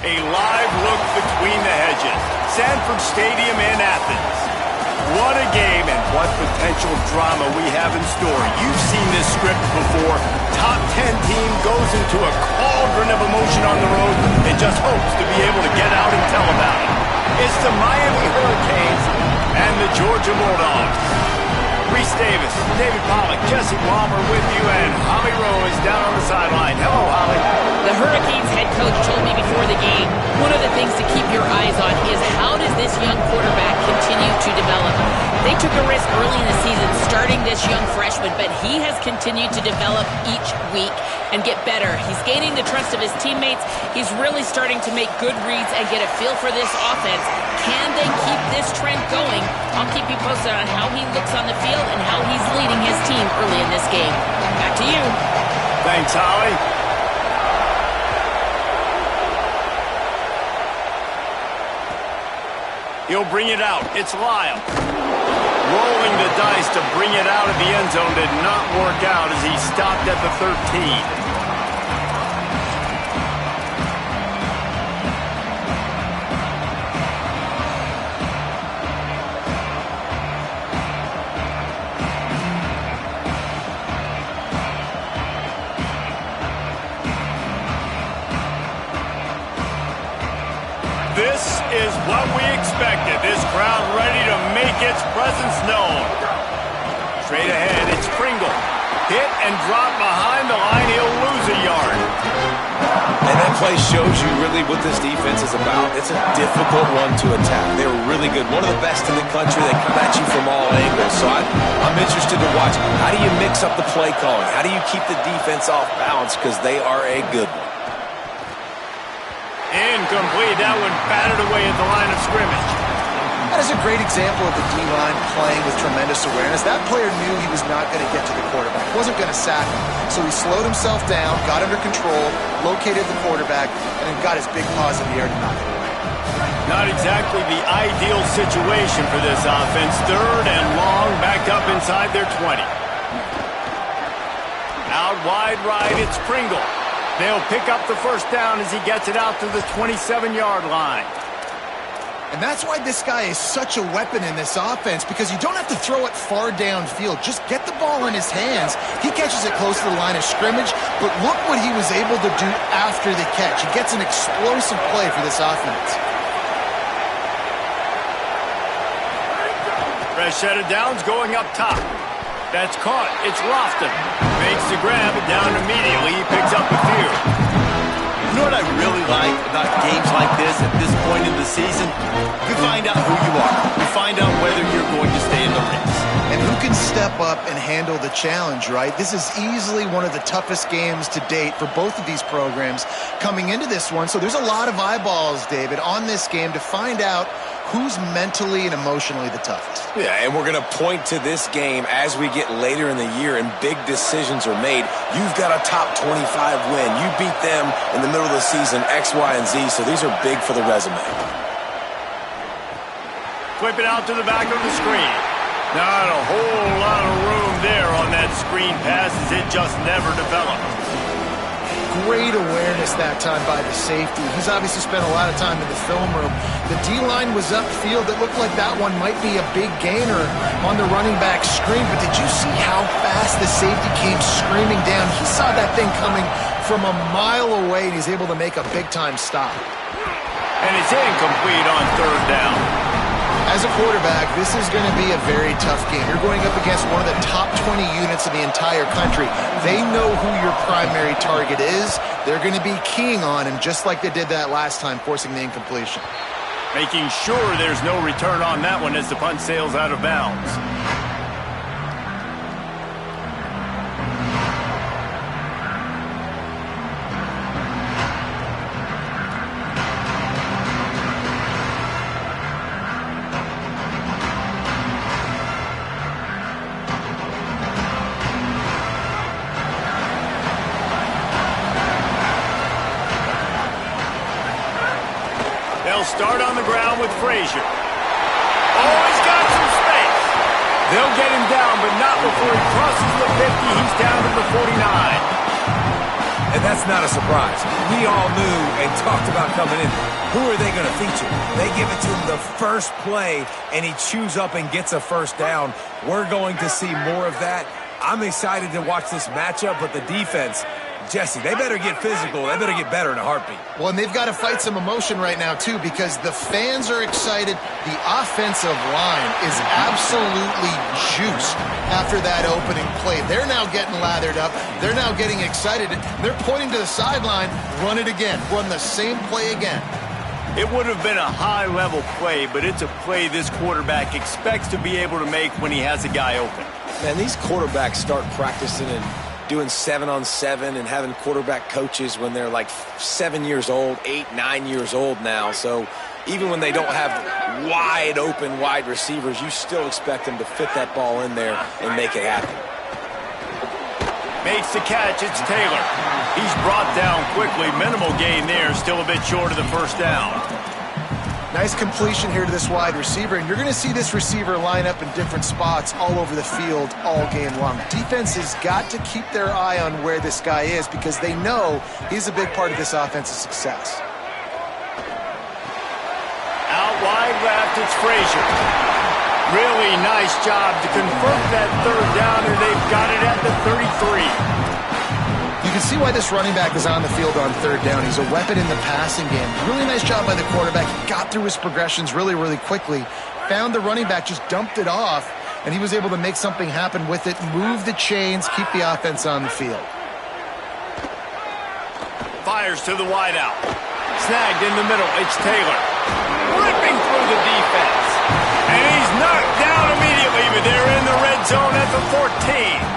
A live look between the hedges. Sanford Stadium in Athens. What a game and what potential drama we have in store. You've seen this script before. Top 10 team goes into a cauldron of emotion on the road and just hopes to be able to get out and tell about it. It's the Miami Hurricanes and the Georgia Bulldogs. Reese Davis, David Pollack, Jesse Palmer with you, and Holly Rowe is down on the sideline. Hello, Holly. The Hurricanes head coach told me before the game, one of the things to keep your eyes on is how does this young quarterback continue to develop. They took a risk early in the season starting this young freshman, but he has continued to develop each week and get better. He's gaining the trust of his teammates. He's really starting to make good reads and get a feel for this offense. Can they keep this trend going? I'll keep you posted on how he looks on the field and how he's leading his team early in this game. Back to you. Thanks, Holly. He'll bring it out. It's Lyle. Rolling the dice to bring it out of the end zone did not work out as he stopped at the 13. This is what we expected. This crowd ready to make its presence known. Straight ahead, it's Pringle. Hit and drop behind the line. He'll lose a yard. And that play shows you really what this defense is about. It's a difficult one to attack. They're really good. One of the best in the country. They come at you from all angles. So I'm interested to watch. How do you mix up the play calling? How do you keep the defense off balance? Because they are a good one. Incomplete. That one batted away at the line of scrimmage. That is a great example of the D-line playing with tremendous awareness. That player knew he was not going to get to the quarterback. He wasn't going to sack him. So he slowed himself down, got under control, located the quarterback, and then got his big paws in the air to knock it away. Not exactly the ideal situation for this offense. Third and long, backed up inside their 20. Out wide right, it's Pringle. They'll pick up the first down as he gets it out to the 27-yard line. And that's why this guy is such a weapon in this offense, because you don't have to throw it far downfield. Just get the ball in his hands. He catches it close to the line of scrimmage, but look what he was able to do after the catch. He gets an explosive play for this offense. Fresh set of downs going up top. That's caught. It's Lofton. Makes the grab, and down immediately. He picks up a few. You know what I really like about games like this at this point in the season? You find out who you are. You find out whether you're going to stay in the race. And who can step up and handle the challenge, right? This is easily one of the toughest games to date for both of these programs coming into this one. So there's a lot of eyeballs, David, on this game to find out who's mentally and emotionally the toughest. Yeah, and we're going to point to this game as we get later in the year and big decisions are made. You've got a top 25 win. You beat them in the middle of the season, X, Y, and Z, so these are big for the resume. Flip it out to the back of the screen. Not a whole lot of room there on that screen pass as it just never developed. Great awareness that time by the safety. He's obviously spent a lot of time in the film room. The D-line was upfield. It looked like that one might be a big gainer on the running back screen, but did you see how fast the safety came screaming down? He saw that thing coming from a mile away, and he's able to make a big-time stop. And it's incomplete on third down. As a quarterback, this is going to be a very tough game. You're going up against one of the top 20 units in the entire country. They know who your primary target is. They're going to be keying on him just like they did that last time, forcing the incompletion. Making sure there's no return on that one as the punt sails out of bounds. Start on the ground with Frazier. Oh, he's got some space. They'll get him down, but not before he crosses the 50. He's down to the 49. And that's not a surprise. We all knew and talked about coming in. Who are they going to feature? They give it to him the first play, and he chews up and gets a first down. We're going to see more of that. I'm excited to watch this matchup, but the defense, Jesse, they better get physical. They better get better in a heartbeat. Well, and they've got to fight some emotion right now, too, because the fans are excited. The offensive line is absolutely juiced after that opening play. They're now getting lathered up. They're now getting excited. They're pointing to the sideline. Run it again. Run the same play again. It would have been a high-level play, but it's a play this quarterback expects to be able to make when he has a guy open. Man, these quarterbacks start practicing and doing 7-on-7 and having quarterback coaches when they're like 7 years old, 8, 9 years old now. So even when they don't have wide open wide receivers, you still expect them to fit that ball in there and make it happen. Makes the catch. It's Taylor. He's brought down quickly. Minimal gain there. Still a bit short of the first down. Nice completion here to this wide receiver, and you're going to see this receiver line up in different spots all over the field all game long. Defense has got to keep their eye on where this guy is because they know he's a big part of this offense's success. Out wide left, it's Frazier. Really nice job to convert that third down, and they've got it at the 33. You can see why this running back is on the field on third down. He's a weapon in the passing game. Really nice job by the quarterback. He got through his progressions really, really quickly. Found the running back, just dumped it off, and he was able to make something happen with it, move the chains, keep the offense on the field. Fires to the wideout. Snagged in the middle. It's Taylor. Ripping through the defense. And he's knocked down immediately, but they're in the red zone at the 14.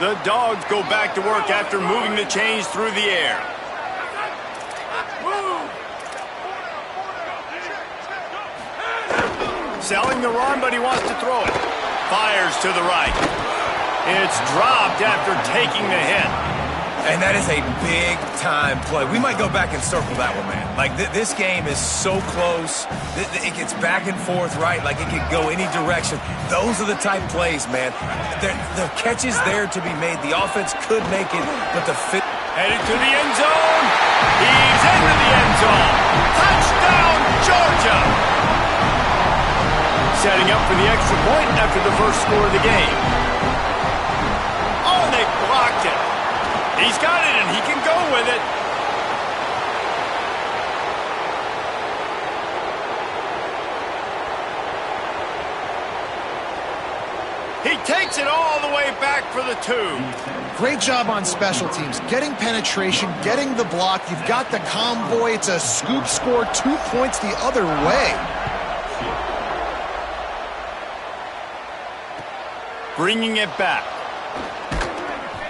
The Dogs go back to work after moving the chains through the air. Selling the run, but he wants to throw it. Fires to the right. It's dropped after taking the hit. And that is a big-time play. We might go back and circle that one, man. Like, this game is so close. It gets back and forth, right? Like, it could go any direction. Those are the type plays, man. The catch is there to be made. The offense could make it, but the fit... Headed to the end zone. He's into the end zone. Touchdown, Georgia! Setting up for the extra point after the first score of the game. Oh, they blocked it. He's got it, and he can go with it. He takes it all the way back for the 2. Great job on special teams. Getting penetration, getting the block. You've got the convoy. It's a scoop score, 2 points the other way. Bringing it back.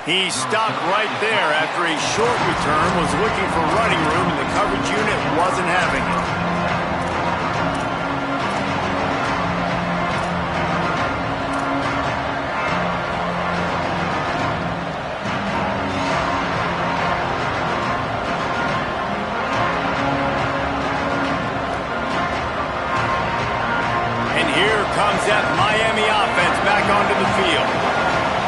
He stopped right there after a short return, was looking for running room, and the coverage unit wasn't having it. And here comes that Miami offense back onto the field.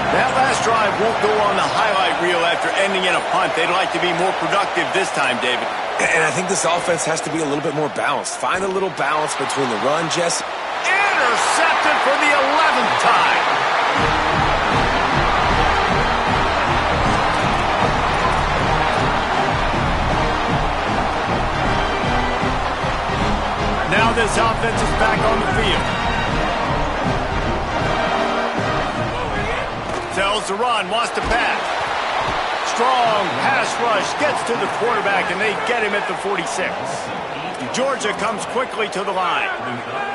That last drive won't go on the highlight reel after ending in a punt. They'd like to be more productive this time, David. And I think this offense has to be a little bit more balanced. Find a little balance between the run, Jesse. Intercepted for the 11th time. Now this offense is back on the field. Tells the run, wants to pass. Strong pass rush, gets to the quarterback, and they get him at the 46. Georgia comes quickly to the line.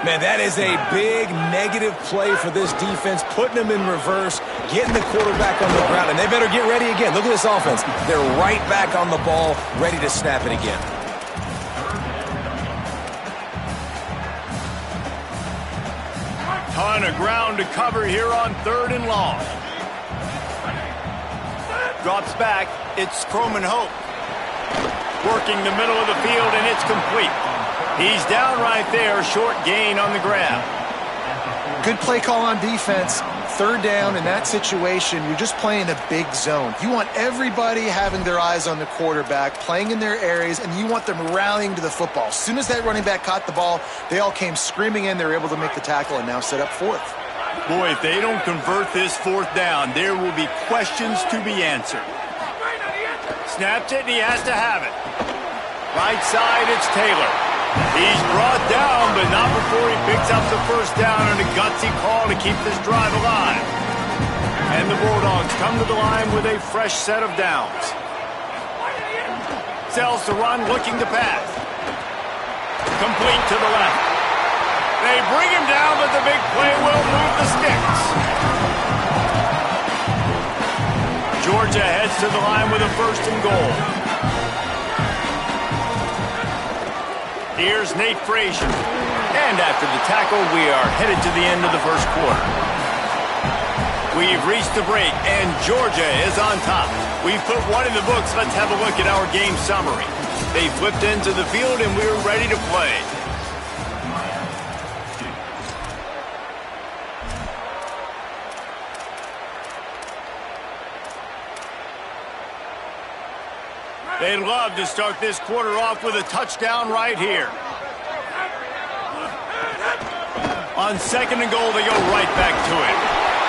Man, that is a big negative play for this defense, putting them in reverse, getting the quarterback on the ground, and they better get ready again. Look at this offense. They're right back on the ball, ready to snap it again. Ton of ground to cover here on 3rd and long. Drops back. It's Croman Hope. Working the middle of the field, and it's complete. He's down right there, short gain on the grab. Good play call on defense. Third down in that situation, you're just playing a big zone. You want everybody having their eyes on the quarterback, playing in their areas, and you want them rallying to the football. As soon as that running back caught the ball, they all came screaming in. They were able to make the tackle and now set up fourth. Boy, if they don't convert this fourth down, there will be questions to be answered. Snapped it, and he has to have it. Right side, it's Taylor. He's brought down, but not before he picks up the first down on a gutsy call to keep this drive alive. And the Bulldogs come to the line with a fresh set of downs. Sells to run, looking to pass. Complete to the left. They bring him down, but the big play will move the sticks. Georgia heads to the line with a 1st and goal. Here's Nate Frazier. And after the tackle, we are headed to the end of the first quarter. We've reached the break, and Georgia is on top. We've put one in the books. Let's have a look at our game summary. They flipped into the field, and we're ready to play. They'd love to start this quarter off with a touchdown right here. On 2nd and goal, they go right back to it.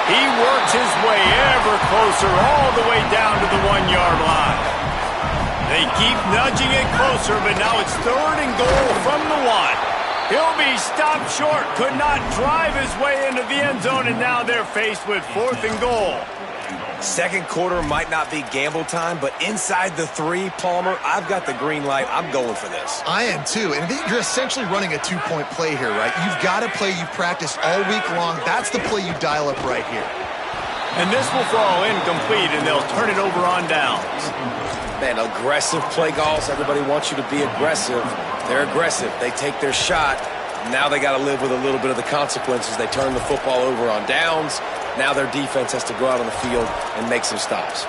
He works his way ever closer all the way down to the 1-yard line. They keep nudging it closer, but now it's 3rd and goal from the 1. He'll be stopped short, could not drive his way into the end zone, and now they're faced with 4th and goal. Second quarter might not be gamble time, but inside the 3, Palmer, I've got the green light. I'm going for this. I am too, and you're essentially running a 2-point play here, right? You've got to play you practice all week long. That's the play you dial up right here. And this will fall incomplete, and they'll turn it over on downs. Man, aggressive play calls. Everybody wants you to be aggressive. They're aggressive. They take their shot. Now they got to live with a little bit of the consequences. They turn the football over on downs. Now their defense has to go out on the field and make some stops.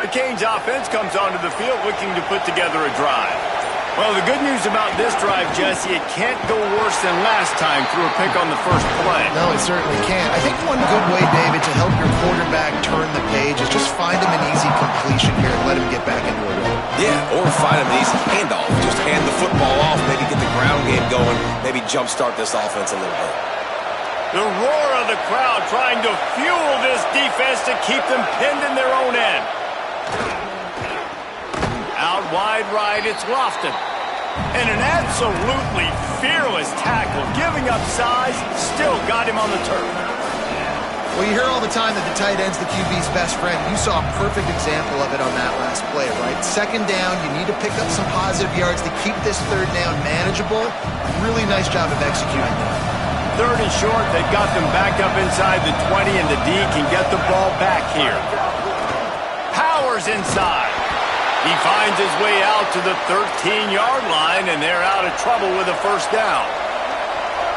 The Canes offense comes onto the field looking to put together a drive. Well, the good news about this drive, Jesse, it can't go worse than last time through a pick on the first play. No, it certainly can't. I think one good way, David, to help your quarterback turn the page is just find him an easy completion here and let him get back into a rhythm. Yeah, or find him an easy handoff. Just hand the football off, maybe get the ground game going, maybe jumpstart this offense a little bit. The roar of the crowd trying to fuel this defense to keep them pinned in their own end. Out wide right, it's Lofton. And an absolutely fearless tackle, giving up size, still got him on the turf. Well, you hear all the time that the tight end's the QB's best friend. You saw a perfect example of it on that last play, right? 2nd down, you need to pick up some positive yards to keep this 3rd down manageable. Really nice job of executing that. 3rd and short, they've got them backed up inside the 20, and the D can get the ball back here. Powers inside. He finds his way out to the 13-yard line, and they're out of trouble with a 1st down.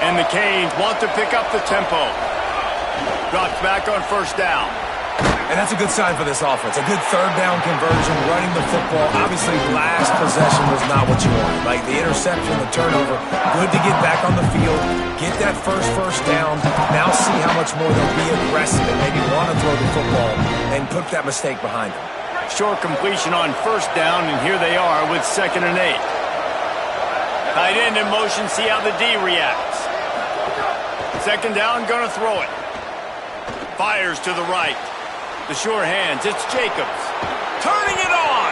And the Canes want to pick up the tempo. Drops back on 1st down. And that's a good sign for this offense. A good 3rd down conversion, running the football. Obviously, last possession was not what you wanted. Like the interception, the turnover. Good to get back on the field, get that first down. Now see how much more they'll be aggressive and maybe want to throw the football and put that mistake behind them. Short completion on 1st down, and here they are with 2nd and 8. Tight end in motion, see how the D reacts. 2nd down, gonna throw it. Fires to the right. The sure hands, it's Jacobs. Turning it on!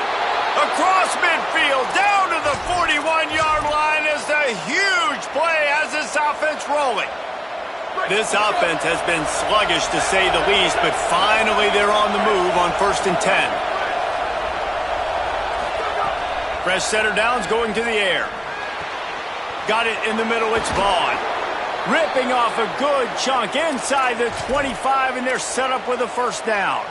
Across midfield, down to the 41-yard line is the huge play as this offense rolling. This offense has been sluggish to say the least, but finally they're on the move on 1st and 10. Fresh setter downs going to the air. Got it in the middle, it's Vaughn. Ripping off a good chunk inside the 25, and they're set up with a 1st down.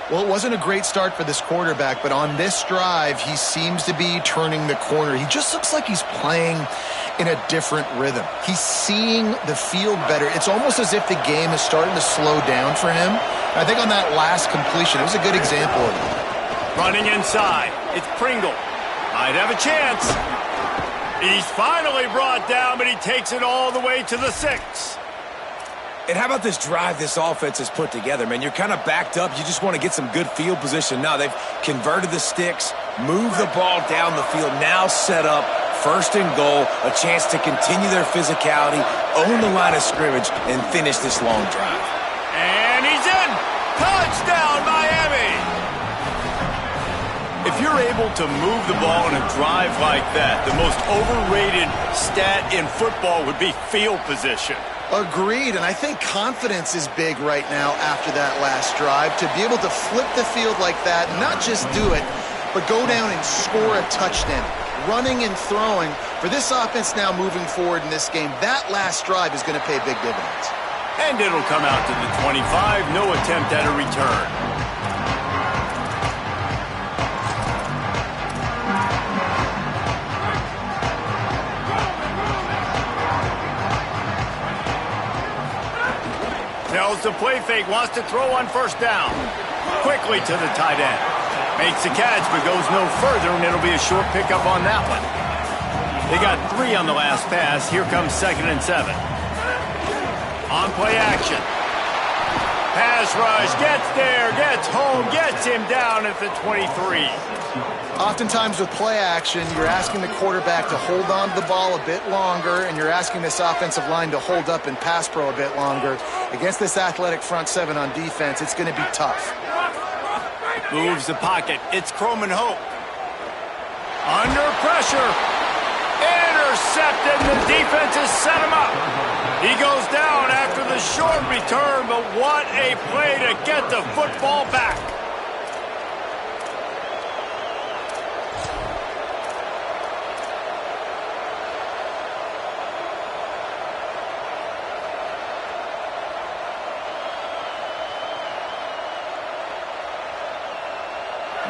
Well, it wasn't a great start for this quarterback, but on this drive, he seems to be turning the corner. He just looks like he's playing in a different rhythm. He's seeing the field better. It's almost as if the game is starting to slow down for him. I think on that last completion, it was a good example of it. Running inside, it's Pringle. Might have a chance. He's finally brought down, but he takes it all the way to the 6. And how about this drive this offense has put together, man? You're kind of backed up. You just want to get some good field position. Now they've converted the sticks, moved the ball down the field, now set up first and goal, a chance to continue their physicality, own the line of scrimmage, and finish this long drive. And he's in! Touchdown, Miami! If you're able to move the ball in a drive like that, the most overrated stat in football would be field position. Agreed, and I think confidence is big right now after that last drive. To be able to flip the field like that, not just do it, but go down and score a touchdown. Running and throwing, for this offense now moving forward in this game, that last drive is going to pay big dividends. And it'll come out to the 25, no attempt at a return. Tells the play fake, wants to throw on first down. Quickly to the tight end. Makes the catch, but goes no further, and it'll be a short pickup on that one. They got 3 on the last pass. Here comes 2nd and 7. On play action. Pass rush, gets there, gets home, gets him down at the 23. Oftentimes with play action, you're asking the quarterback to hold on to the ball a bit longer, and you're asking this offensive line to hold up and pass pro a bit longer. Against this athletic front 7 on defense, it's going to be tough. Moves the pocket. It's Croman Hope. Under pressure. Intercepted. The defense has set him up. He goes down after the short return, but what a play to get the football back.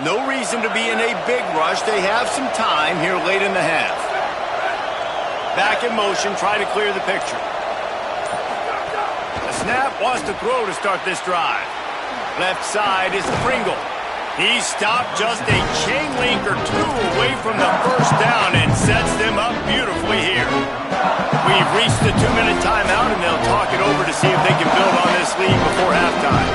No reason to be in a big rush. They have some time here late in the half. Back in motion, try to clear the picture. The snap wants to throw to start this drive. Left side is Pringle. He stopped just a chain link or 2 away from the first down and sets them up beautifully here. We've reached the 2-minute timeout, and they'll talk it over to see if they can build on this lead before halftime.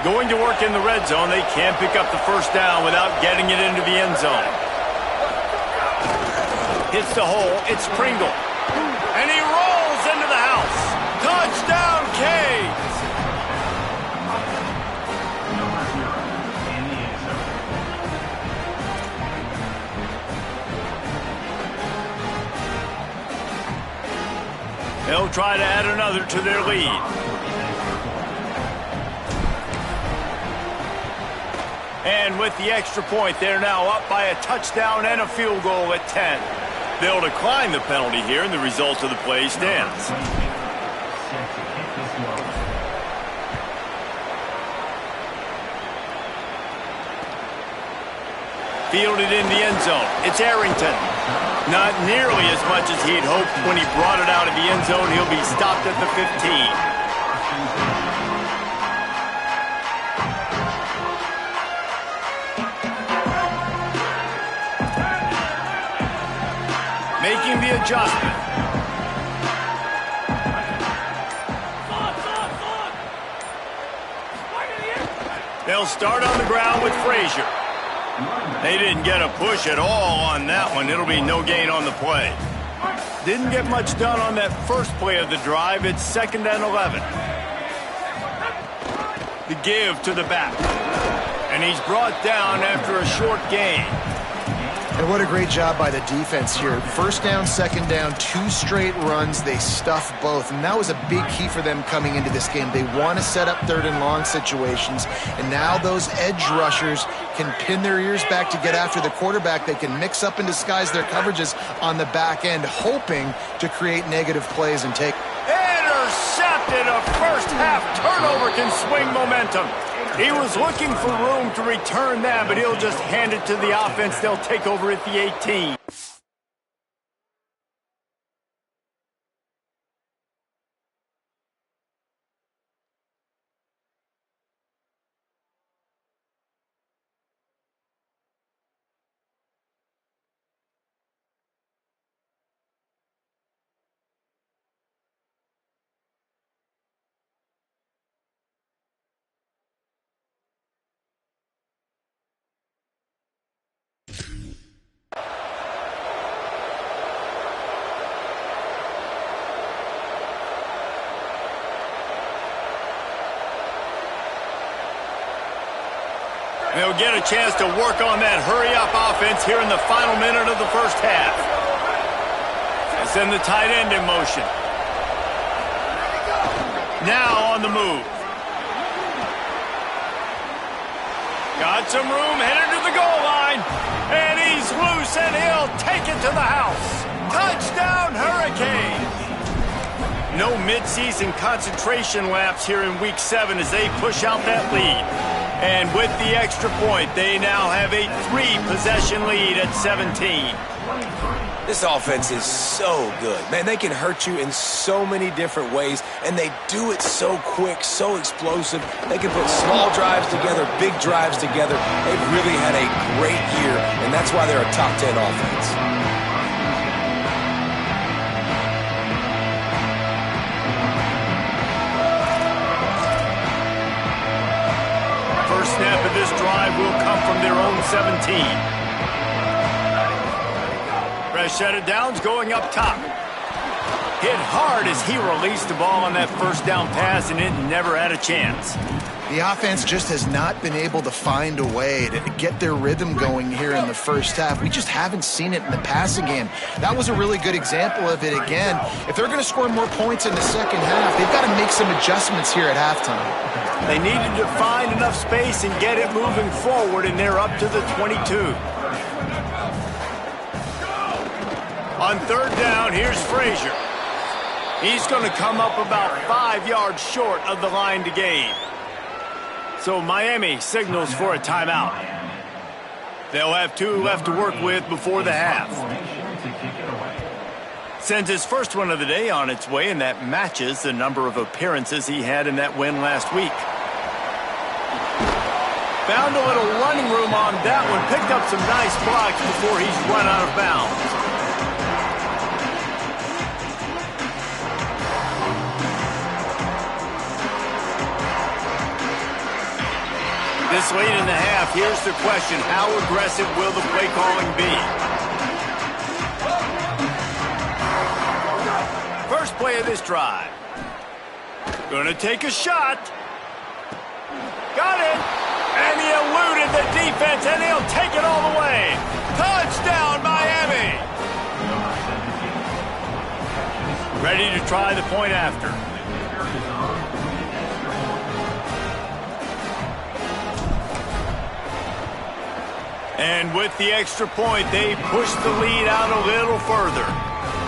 Going to work in the red zone. They can't pick up the first down without getting it into the end zone. Hits the hole. It's Pringle. And he rolls into the house. Touchdown, Canes! They'll try to add another to their lead. And with the extra point, they're now up by a touchdown and a field goal at 10. They'll decline the penalty here, and the result of the play stands. Fielded in the end zone. It's Arrington. Not nearly as much as he'd hoped when he brought it out of the end zone. He'll be stopped at the 15. Making the adjustment. They'll start on the ground with Frazier. They didn't get a push at all on that one. It'll be no gain on the play. Didn't get much done on that first play of the drive. It's 2nd and 11. The give to the back. And he's brought down after a short gain. And what a great job by the defense here. First down, second down, 2 straight runs. They stuff both. And that was a big key for them coming into this game. They want to set up third and long situations. And now those edge rushers can pin their ears back to get after the quarterback. They can mix up and disguise their coverages on the back end, hoping to create negative plays and take. Intercepted. A first half turnover can swing momentum. He was looking for room to return that, but he'll just hand it to the offense. They'll take over at the 18. They'll get a chance to work on that hurry-up offense here in the final minute of the first half. They send the tight end in motion. Now on the move. Got some room, headed to the goal line. And he's loose, and he'll take it to the house. Touchdown, Hurricanes! No midseason concentration laps here in Week 7 as they push out that lead. And with the extra point, they now have a 3-possession lead at 17. This offense is so good. Man, they can hurt you in so many different ways, and they do it so quick, so explosive. They can put small drives together, big drives together. They've really had a great year, and that's why they're a top 10 offense. First snap of this drive will come from their own 17. Fresh set of downs going up top. Hit hard as he released the ball on that first down pass, and it never had a chance. The offense just has not been able to find a way to get their rhythm going here in the first half. We just haven't seen it in the passing game. That was a really good example of it again. If they're going to score more points in the second half, they've got to make some adjustments here at halftime. They needed to find enough space and get it moving forward, and they're up to the 22. On third down, here's Frazier. He's going to come up about 5 yards short of the line to gain. So Miami signals for a timeout. They'll have 2 left to work with before the half. Sends his first one of the day on its way, and that matches the number of appearances he had in that win last week. Found a little running room on that one. Picked up some nice blocks before he's run out of bounds. This late in the half, here's the question. How aggressive will the play calling be? First play of this drive. Gonna take a shot. Got it. And he eluded the defense, and he'll take it all the way. Touchdown, Miami. Ready to try the point after. And with the extra point, they push the lead out a little further.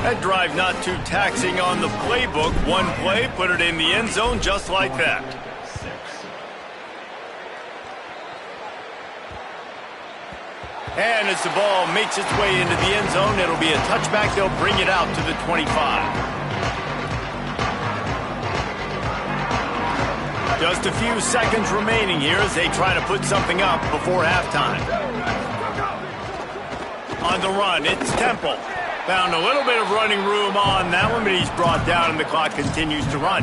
That drive not too taxing on the playbook. One play, put it in the end zone just like that. And as the ball makes its way into the end zone, it'll be a touchback. They'll bring it out to the 25. Just a few seconds remaining here as they try to put something up before halftime. On the run, it's Temple. Found a little bit of running room on that one, but he's brought down and the clock continues to run.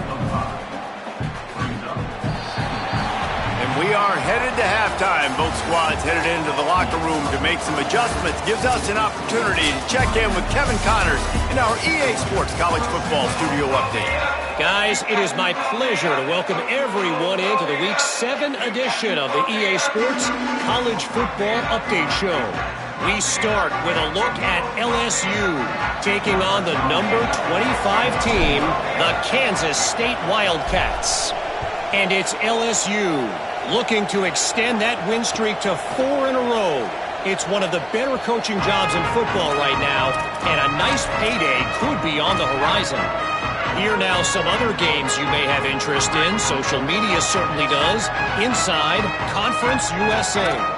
And we are headed to halftime. Both squads headed into the locker room to make some adjustments. Gives us an opportunity to check in with Kevin Connors in our EA Sports College Football Studio Update. Guys, it is my pleasure to welcome everyone into the Week 7 edition of the EA Sports College Football Update Show. We start with a look at LSU taking on the number 25 team, the Kansas State Wildcats. And it's LSU looking to extend that win streak to 4 in a row. It's one of the better coaching jobs in football right now, and a nice payday could be on the horizon. Here now some other games you may have interest in. Social media certainly does. Inside Conference USA.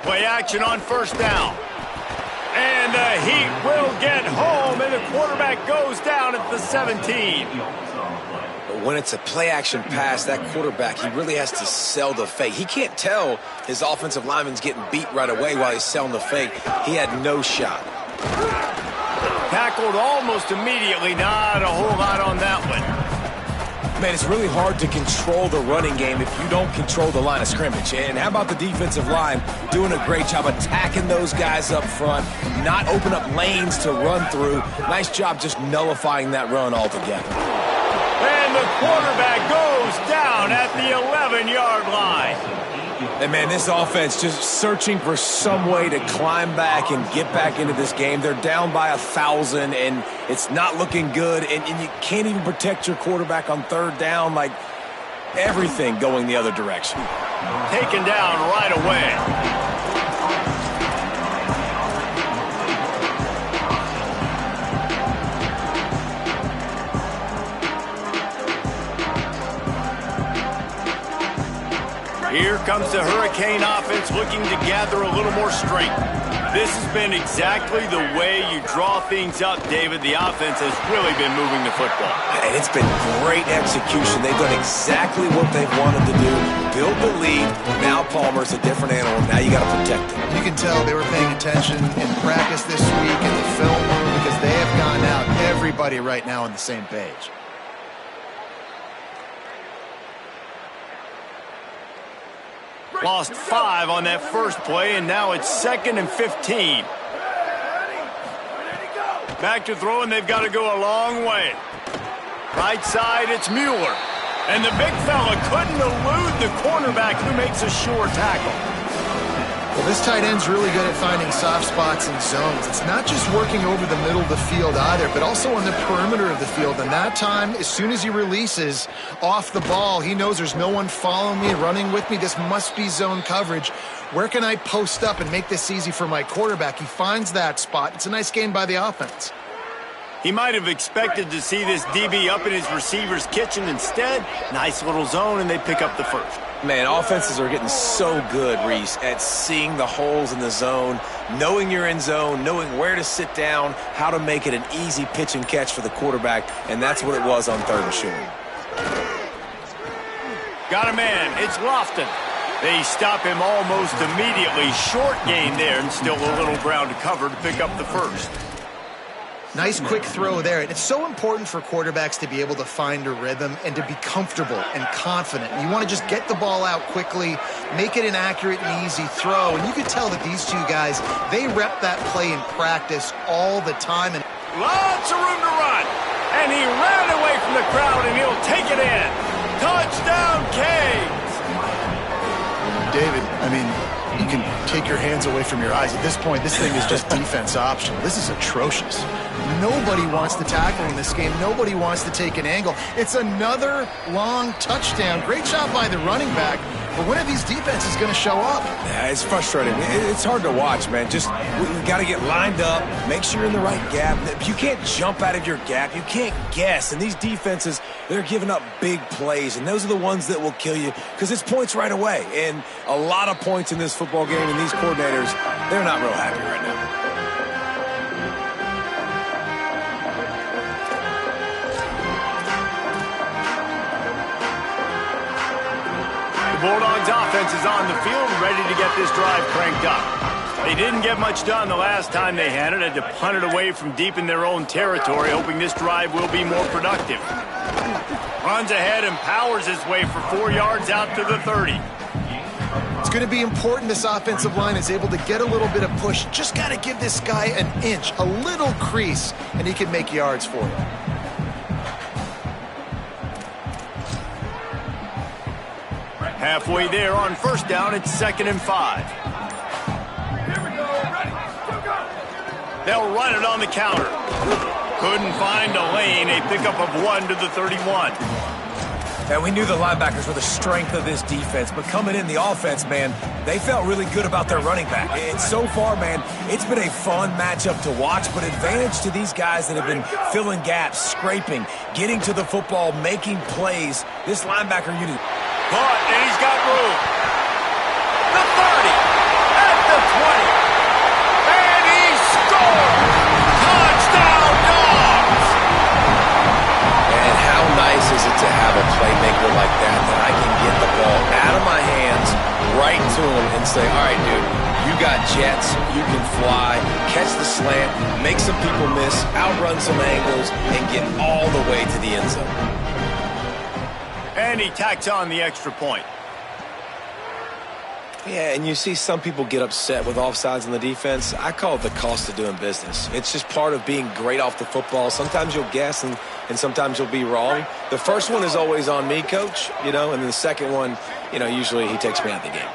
Play action on first down. And the Heat will get home, and the quarterback goes down at the 17. But when it's a play-action pass, that quarterback, he really has to sell the fake. He can't tell his offensive lineman's getting beat right away while he's selling the fake. He had no shot. Tackled almost immediately. Not a whole lot on that one. Man, it's really hard to control the running game if you don't control the line of scrimmage. And how about the defensive line doing a great job attacking those guys up front, not open up lanes to run through. Nice job just nullifying that run altogether. And the quarterback goes down at the 11-yard line. And, man, this offense just searching for some way to climb back and get back into this game. They're down by 1,000, and it's not looking good. And you can't even protect your quarterback on third down. Like, everything going the other direction. Taken down right away. Here comes the Hurricane offense looking to gather a little more strength. This has been exactly the way you draw things up, David. The offense has really been moving the football. And it's been great execution. They've done exactly what they've wanted to do. Build the lead. Now Palmer's a different animal. Now you got to protect him. You can tell they were paying attention in practice this week in the film room because they have gone out, everybody right now on the same page. Lost 5 on that first play, and now it's 2nd and 15. Back to throw, and they've got to go a long way. Right side, it's Mueller. And the big fella couldn't elude the cornerback who makes a sure tackle. Well, this tight end's really good at finding soft spots and zones. It's not just working over the middle of the field either, but also on the perimeter of the field. And that time, as soon as he releases off the ball, he knows there's no one following me, running with me. This must be zone coverage. Where can I post up and make this easy for my quarterback? He finds that spot. It's a nice gain by the offense. He might have expected to see this DB up in his receiver's kitchen. Instead, nice little zone, and they pick up the first. Man, offenses are getting so good, Reese, at seeing the holes in the zone, knowing you're in zone, knowing where to sit down, how to make it an easy pitch and catch for the quarterback, and that's what it was on 3rd and short. Got a man. It's Lofton. They stop him almost immediately. Short gain there, and still a little ground to cover to pick up the first. Nice quick throw there. And it's so important for quarterbacks to be able to find a rhythm and to be comfortable and confident. You want to just get the ball out quickly, make it an accurate and easy throw. And you can tell that these two guys, they rep that play in practice all the time. And lots of room to run. And he ran away from the crowd, and he'll take it in. Touchdown, Canes. David, I mean, you can take your hands away from your eyes. At this point, this thing is just defense optional. This is atrocious. Nobody wants to tackle in this game. Nobody wants to take an angle. It's another long touchdown. Great job by the running back. But when are these defenses going to show up? Yeah, it's frustrating. It's hard to watch, man. Just we got to get lined up, make sure you're in the right gap. You can't jump out of your gap. You can't guess. And these defenses, they're giving up big plays, and those are the ones that will kill you because it's points right away. And a lot of points in this football game, and these coordinators, they're not real happy right now. Bulldogs offense is on the field, ready to get this drive cranked up. They didn't get much done the last time they had to punt it away from deep in their own territory, hoping this drive will be more productive. Runs ahead and powers his way for 4 yards out to the 30. It's going to be important this offensive line is able to get a little bit of push. Just got to give this guy an inch, a little crease, and he can make yards for you. Halfway there on first down, it's 2nd and 5. They'll run it on the counter. Couldn't find a lane, a pickup of 1 to the 31. And we knew the linebackers were the strength of this defense, but coming in the offense, man, they felt really good about their running back. And so far, man, it's been a fun matchup to watch, but advantage to these guys that have been filling gaps, scraping, getting to the football, making plays. This linebacker unit. Caught, and he's got room. The 30, at the 20, and he scores! Touchdown, Dogs! And how nice is it to have a playmaker like that I can get the ball out of my hands, right to him, and say, all right, dude, you got jets, you can fly, catch the slant, make some people miss, outrun some angles, and get all the way to the end zone. And he tacks on the extra point. Yeah, and you see some people get upset with offsides on the defense. I call it the cost of doing business. It's just part of being great off the football. Sometimes you'll guess and sometimes you'll be wrong. The first one is always on me, Coach, and then the second one, usually he takes me out of the game.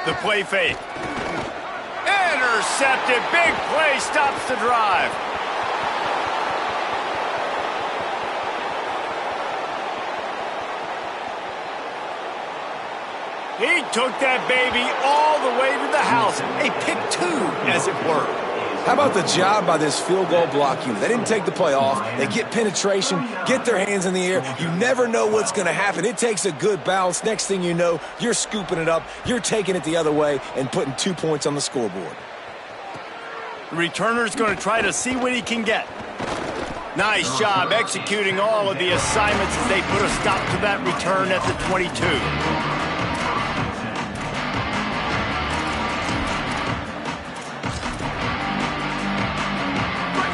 The play fake. Intercepted. Big play stops the drive. He took that baby all the way to the house. A pick 2, as it were. How about the job by this field goal block unit? They didn't take the play off. They get penetration, get their hands in the air. You never know what's going to happen. It takes a good bounce. Next thing you know, you're scooping it up. You're taking it the other way and putting 2 points on the scoreboard. The returner's going to try to see what he can get. Nice job executing all of the assignments as they put a stop to that return at the 22.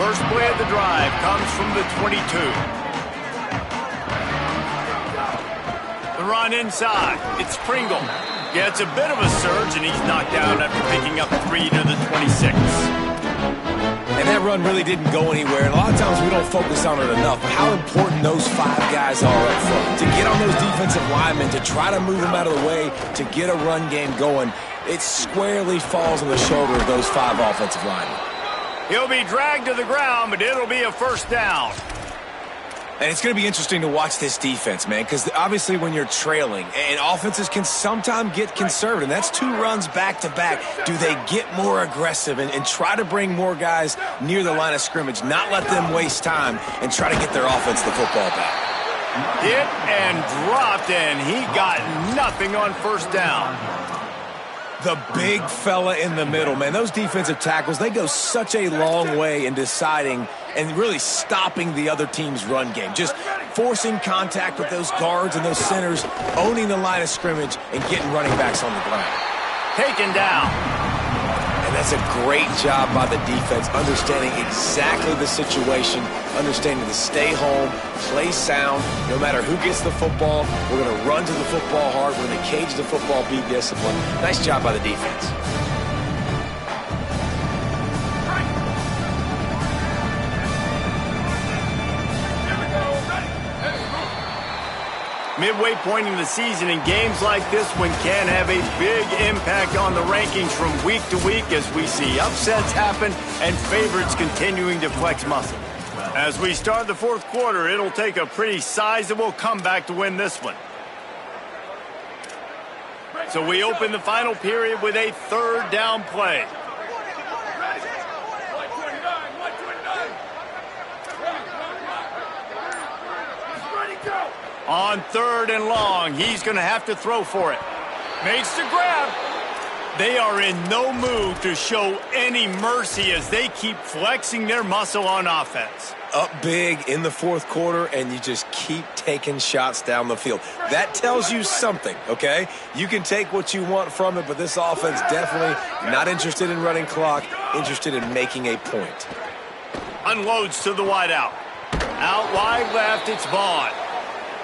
First play of the drive comes from the 22. The run inside. It's Pringle. Gets a bit of a surge, and he's knocked down after picking up 3 to the 26. And that run really didn't go anywhere. And a lot of times we don't focus on it enough. But how important those 5 guys are up front. To get on those defensive linemen, to try to move them out of the way, to get a run game going, it squarely falls on the shoulder of those 5 offensive linemen. He'll be dragged to the ground, but it'll be a first down. And it's going to be interesting to watch this defense, man, because obviously when you're trailing, and offenses can sometimes get conservative, and that's 2 runs back-to-back. Do they get more aggressive and try to bring more guys near the line of scrimmage, not let them waste time, and try to get their offense the football back? Hit and dropped, and he got nothing on first down. The big fella in the middle, man. Those defensive tackles, they go such a long way in deciding and really stopping the other team's run game. Just forcing contact with those guards and those centers, owning the line of scrimmage, and getting running backs on the ground. Taken down. And that's a great job by the defense, understanding exactly the situation, understanding to stay home, play sound. No matter who gets the football, we're going to run to the football hard. We're going to cage the football, be disciplined. Nice job by the defense. Midway point in the season, in games like this one can have a big impact on the rankings from week to week as we see upsets happen and favorites continuing to flex muscle. As we start the fourth quarter, it'll take a pretty sizable comeback to win this one. So we open the final period with a 3rd down play. On 3rd and long, he's going to have to throw for it. Makes the grab. They are in no mood to show any mercy as they keep flexing their muscle on offense. Up big in the fourth quarter, and you just keep taking shots down the field. That tells you something, okay? You can take what you want from it, but this offense definitely not interested in running clock, interested in making a point. Unloads to the wideout. Out wide left, it's Vaughn.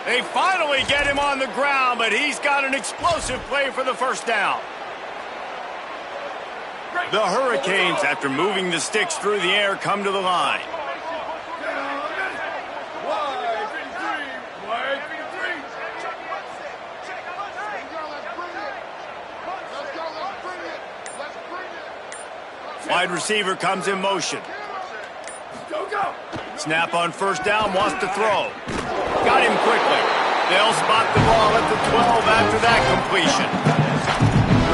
They finally get him on the ground, but he's got an explosive play for the first down. The Hurricanes, after moving the sticks through the air, come to the line. Wide receiver comes in motion. Snap on first down, wants to throw. Got him quickly. They'll spot the ball at the 12 after that completion.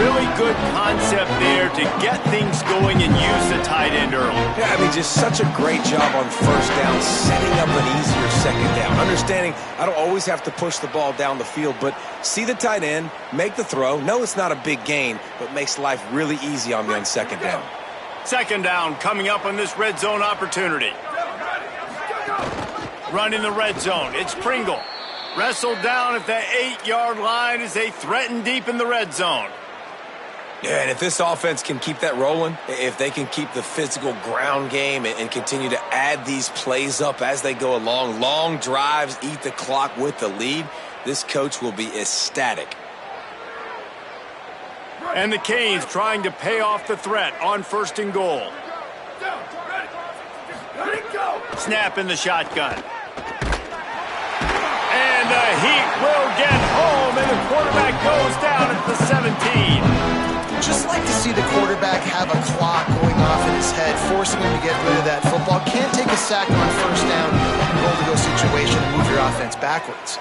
Really good concept there to get things going and use the tight end early. Yeah, I mean, just such a great job on first down, setting up an easier second down. Understanding I don't always have to push the ball down the field, but see the tight end, make the throw. No, it's not a big gain, but makes life really easy on me on second down. Second down coming up on this red zone opportunity. Running the red zone. It's Pringle. Wrestled down at the 8-yard line as they threaten deep in the red zone. Yeah, and if this offense can keep that rolling, if they can keep the physical ground game and continue to add these plays up as they go along, long drives, eat the clock with the lead, this coach will be ecstatic. And the Canes trying to pay off the threat on first and goal. Snap in the shotgun. And the Heat will get home, and the quarterback goes down at the 17. Just like to see the quarterback have a clock going off in his head, forcing him to get rid of that football. Can't take a sack on first down, goal-to-go situation, and move your offense backwards.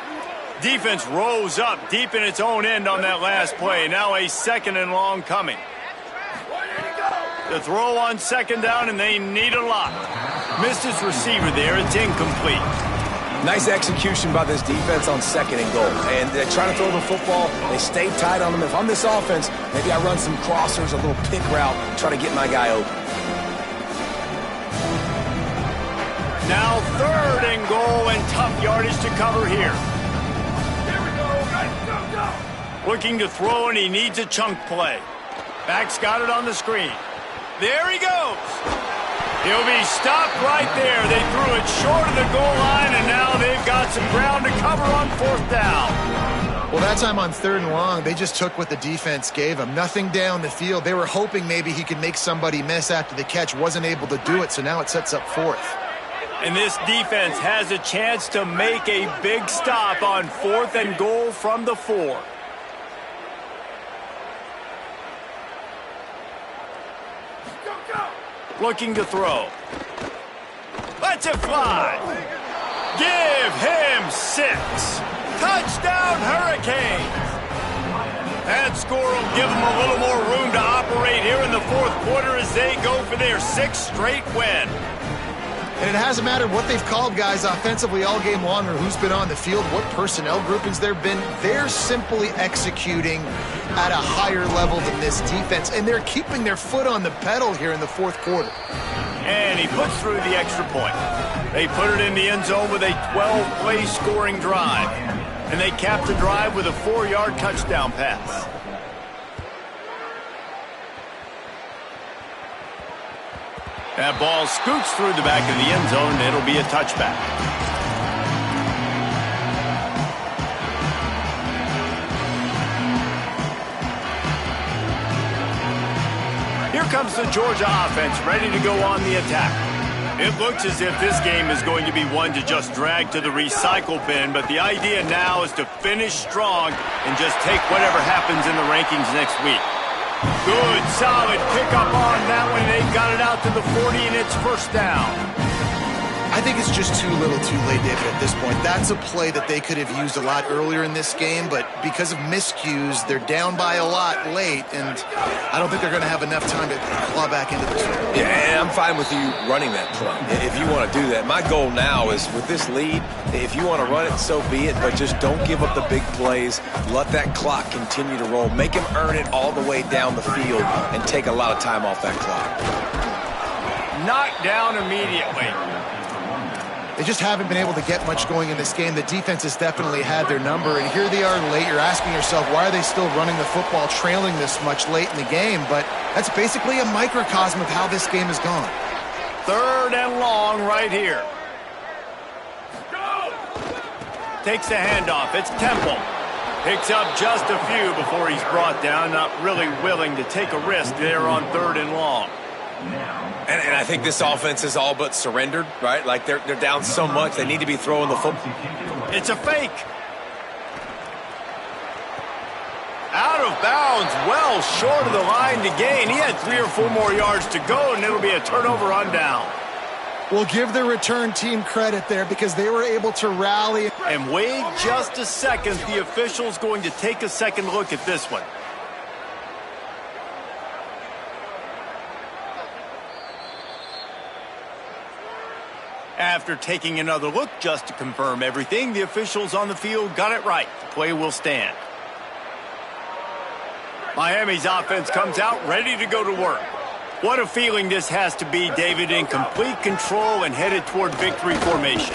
Defense rose up deep in its own end on that last play. Now a second and long coming. The throw on second down, and they need a lot. Missed his receiver there. It's incomplete. Nice execution by this defense on second and goal. And they try to throw the football. They stay tight on them. If I'm this offense, maybe I run some crossers, a little pick route, and try to get my guy open. Now third and goal, and tough yardage to cover here. Looking to throw, and he needs a chunk play. Back's got it on the screen. There he goes. He'll be stopped right there. They threw it short of the goal line, and now they've got some ground to cover on fourth down. Well, that time on third and long, they just took what the defense gave them. Nothing down the field. They were hoping maybe he could make somebody miss after the catch. Wasn't able to do it, so now it sets up fourth. And this defense has a chance to make a big stop on fourth and goal from the 4. Looking to throw. Lets it fly. Give him 6. Touchdown, Hurricanes. That score will give them a little more room to operate here in the fourth quarter as they go for their 6th straight win. And it hasn't mattered what they've called guys offensively all game long or who's been on the field, what personnel groupings there have been. They're simply executing at a higher level than this defense, and they're keeping their foot on the pedal here in the fourth quarter. And he puts through the extra point. They put it in the end zone with a 12-play scoring drive. And they capped the drive with a 4-yard touchdown pass. That ball scoots through the back of the end zone, and it'll be a touchback. Here comes the Georgia offense, ready to go on the attack. It looks as if this game is going to be one to just drag to the recycle bin, but the idea now is to finish strong and just take whatever happens in the rankings next week. Good, solid pickup on that one. They've got it out to the 40, and it's first down. I think it's just too little too late, David, at this point. That's a play that they could have used a lot earlier in this game, but because of miscues, they're down by a lot late, and I don't think they're going to have enough time to claw back into this one. Yeah, and I'm fine with you running that play if you want to do that. My goal now is with this lead, if you want to run it, so be it, but just don't give up the big plays. Let that clock continue to roll. Make him earn it all the way down the field and take a lot of time off that clock. Knocked down immediately. They just haven't been able to get much going in this game. The defense has definitely had their number, and here they are late. You're asking yourself, why are they still running the football, trailing this much late in the game? But that's basically a microcosm of how this game has gone. Third and long right here. Takes the handoff. It's Temple. Picks up just a few before he's brought down. Not really willing to take a risk there on third and long. And I think this offense is all but surrendered, right? Like they're down so much, they need to be throwing the football. It's a fake. Out of bounds, well short of the line to gain. He had 3 or 4 more yards to go, and it'll be a turnover on down. We'll give the return team credit there because they were able to rally. And wait just a second. The official's going to take a second look at this one. After taking another look just to confirm everything, the officials on the field got it right. The play will stand. Miami's offense comes out ready to go to work. What a feeling this has to be, David, in complete control and headed toward victory formation.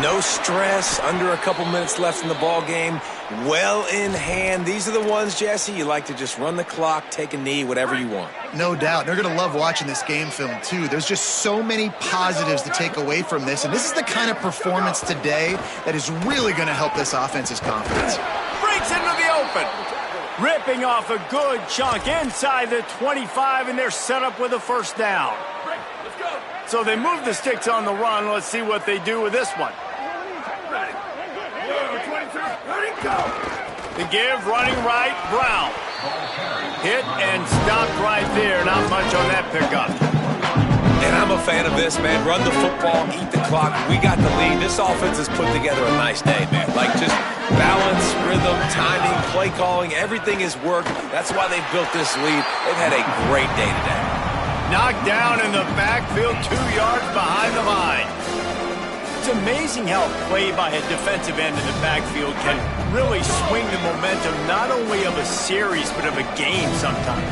No stress, under a couple minutes left in the ball game, well in hand. These are the ones, Jesse, you like to just run the clock, take a knee, whatever you want. No doubt. They're going to love watching this game film, too. There's just so many positives to take away from this, and this is the kind of performance today that is really going to help this offense's confidence. Breaks into the open. Ripping off a good chunk inside the 25, and they're set up with a first down. So they move the sticks on the run. Let's see what they do with this one. The give, running right, Brown. Hit and stopped right there. Not much on that pickup. And I'm a fan of this, man. Run the football, eat the clock. We got the lead. This offense has put together a nice day, man. Like just balance, rhythm, timing, play calling, everything has worked. That's why they built this lead. They've had a great day today. Knocked down in the backfield, 2 yards behind the line. It's amazing how play by a defensive end in the backfield can really swing the momentum not only of a series but of a game sometimes.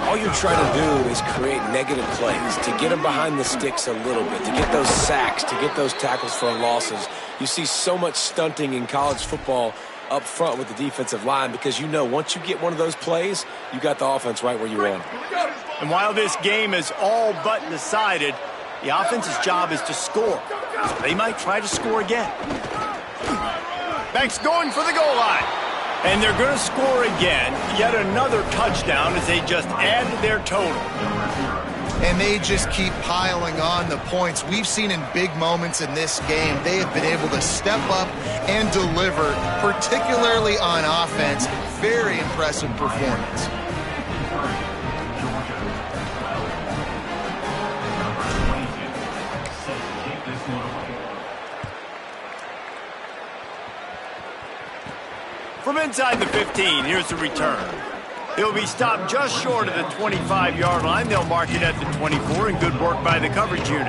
All you're trying to do is create negative plays, to get them behind the sticks a little bit, to get those sacks, to get those tackles for losses. You see so much stunting in college football up front with the defensive line because you know once you get one of those plays, you got the offense right where you want it. And while this game is all but decided, the offense's job is to score. So they might try to score again. Banks going for the goal line. And they're going to score again. Yet another touchdown as they just added their total. And they just keep piling on the points. We've seen in big moments in this game, they have been able to step up and deliver, particularly on offense. Very impressive performance. From inside the 15, here's the return. He'll be stopped just short of the 25-yard line. They'll mark it at the 24, and good work by the coverage unit.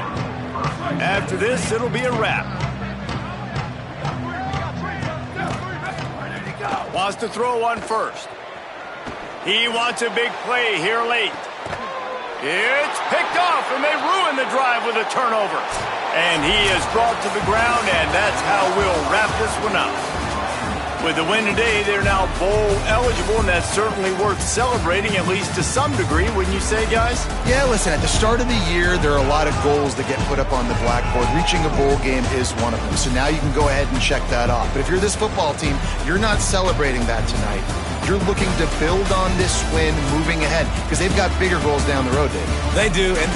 After this, it'll be a wrap. Wants to throw one first. He wants a big play here late. It's picked off, and they ruin the drive with a turnover. And he is brought to the ground, and that's how we'll wrap this one up. With the win today, they're now bowl eligible, and that's certainly worth celebrating, at least to some degree, wouldn't you say, guys? Yeah, listen, at the start of the year, there are a lot of goals that get put up on the blackboard. Reaching a bowl game is one of them, so now you can go ahead and check that off. But if you're this football team, you're not celebrating that tonight. You're looking to build on this win moving ahead, because they've got bigger goals down the road, Dave. They do, and